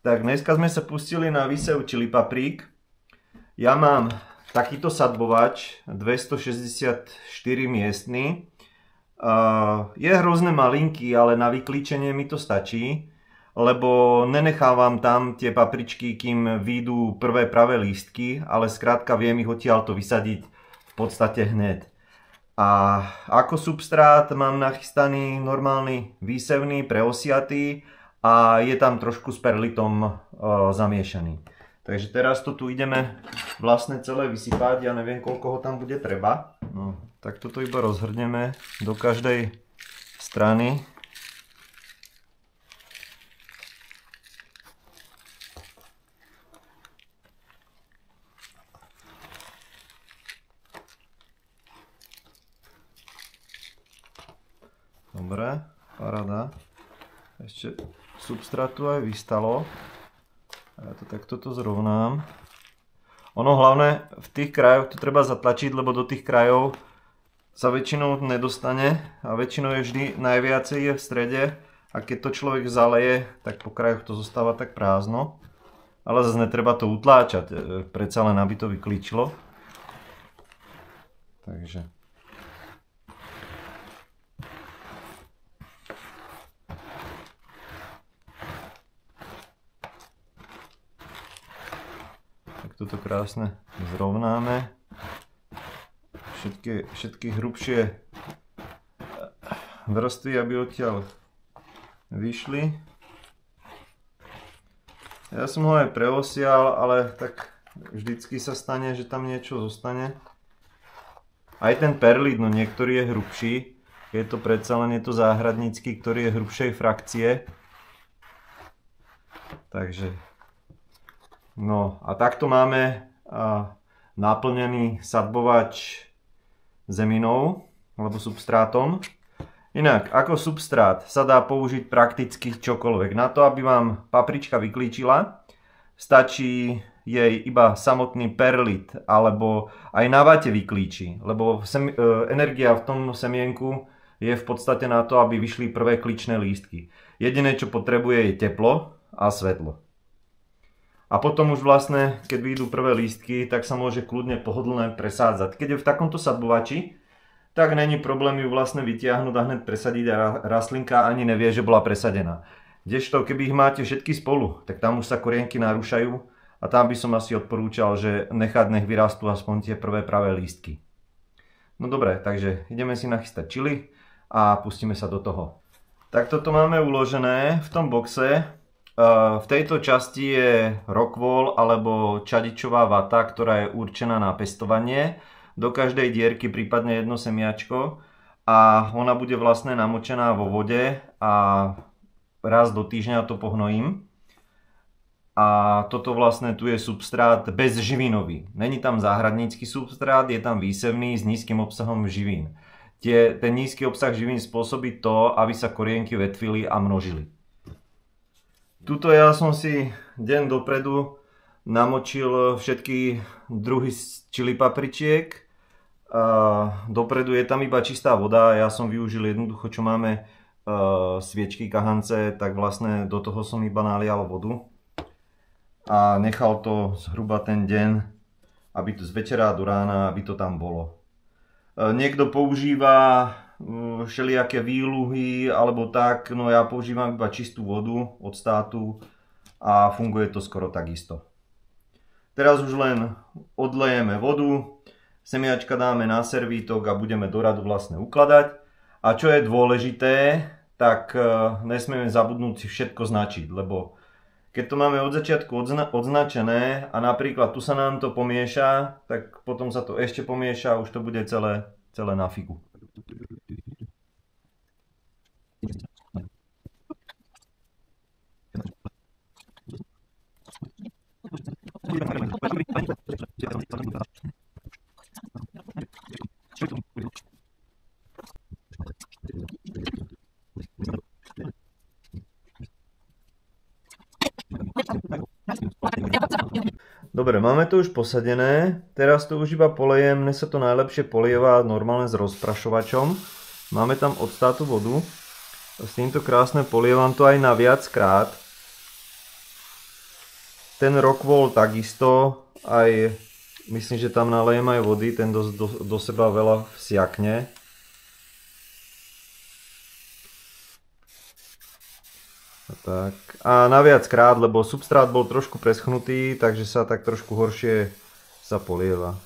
Tak dneska sme sa pustili na výsev chili paprík. Ja mám takýto sadbovač 264 miestny. Je hrozne malinký, ale na vyklíčenie mi to stačí, lebo nenechávam tam tie papričky, kým vyjdú prvé pravé lístky, ale skrátka viem ich odtiaľto vysadiť v podstate hneď. A ako substrát mám nachystaný normálny výsevný, preosiatý a je tam trošku s perlitom zamiešaný. Takže teraz to tu ideme vlastne celé vysypať, ja neviem koľko ho tam bude treba. No, tak toto iba rozhrneme do každej strany. Dobre, paráda. Ešte substrátu aj vystalo. Ja to takto zrovnám. Ono hlavne v tých krajoch to treba zatlačiť, lebo do tých krajov sa väčšinou nedostane a väčšinou je vždy najviacej je v strede a keď to človek zaleje, tak po krajoch to zostáva tak prázdno. Ale zase netreba to utláčať, predsa len aby to vyklíčilo. Takže toto krásne zrovnáme. Všetky hrubšie vrstvy, aby odtiaľ vyšli. Ja som ho aj preosial, ale tak vždycky sa stane, že tam niečo zostane. Aj ten perlit, no niektorý je hrubší. Je to predsa len je to záhradnícky, ktorý je hrubšej frakcie. Takže no a takto máme naplnený sadbovač zeminou alebo substrátom. Inak ako substrát sa dá použiť prakticky čokoľvek. Na to, aby vám paprička vyklíčila, stačí jej iba samotný perlit alebo aj na vate vyklíči, lebo energia v tom semienku je v podstate na to, aby vyšli prvé klíčne lístky. Jediné, čo potrebuje, je teplo a svetlo. A potom už vlastne, keď vyjdú prvé lístky, tak sa môže kľudne pohodlne presádzať. Keď je v takomto sadbovači, tak není problém ju vlastne vytiahnuť a hneď presadiť a rastlinka ani nevie, že bola presadená. Kdežto, keby ich máte všetky spolu, tak tam už sa korienky narúšajú a tam by som asi odporúčal, že nech vyrastú aspoň tie prvé pravé lístky. No dobre, takže ideme si nachystať chili a pustíme sa do toho. Tak toto máme uložené v tom boxe. V tejto časti je rockwool alebo čadičová vata, ktorá je určená na pestovanie. Do každej dierky prípadne jedno semiačko a ona bude vlastne namočená vo vode a raz do týždňa to pohnojím. A toto vlastne tu je substrát bezživinový. Není tam záhradnícky substrát, je tam výsevný s nízkym obsahom živín. Ten nízky obsah živín spôsobí to, aby sa korienky vetvili a množili. Tuto ja som si deň dopredu namočil všetky druhy chili papričiek. Dopredu je tam iba čistá voda, ja som využil jednoducho, čo máme sviečky, kahance, tak vlastne do toho som iba nalial vodu. A nechal to zhruba ten deň, aby to z večera do rána, aby to tam bolo. Niekto používa všelijaké výluhy alebo tak, no ja používam iba čistú vodu od státu a funguje to skoro takisto. Teraz už len odlejeme vodu, semiačka dáme na servítok a budeme do radu vlastne ukladať. A čo je dôležité, tak nesmieme zabudnúť si všetko značiť, lebo keď to máme od začiatku odznačené a napríklad tu sa nám to pomieša, tak potom sa to ešte pomieša a už to bude celé na figu. Dobre, máme to už posadené, teraz to už iba polejem, mne sa to najlepšie polieva normálne s rozprašovačom. Máme tam odstátu vodu, s týmto krásne polievam to aj na viackrát. ten rockwool takisto, aj myslím, že tam nalejem aj vody, ten do seba veľa vsiakne. Tak. A naviackrát, lebo substrát bol trošku preschnutý, takže sa tak trošku horšie sa polieva.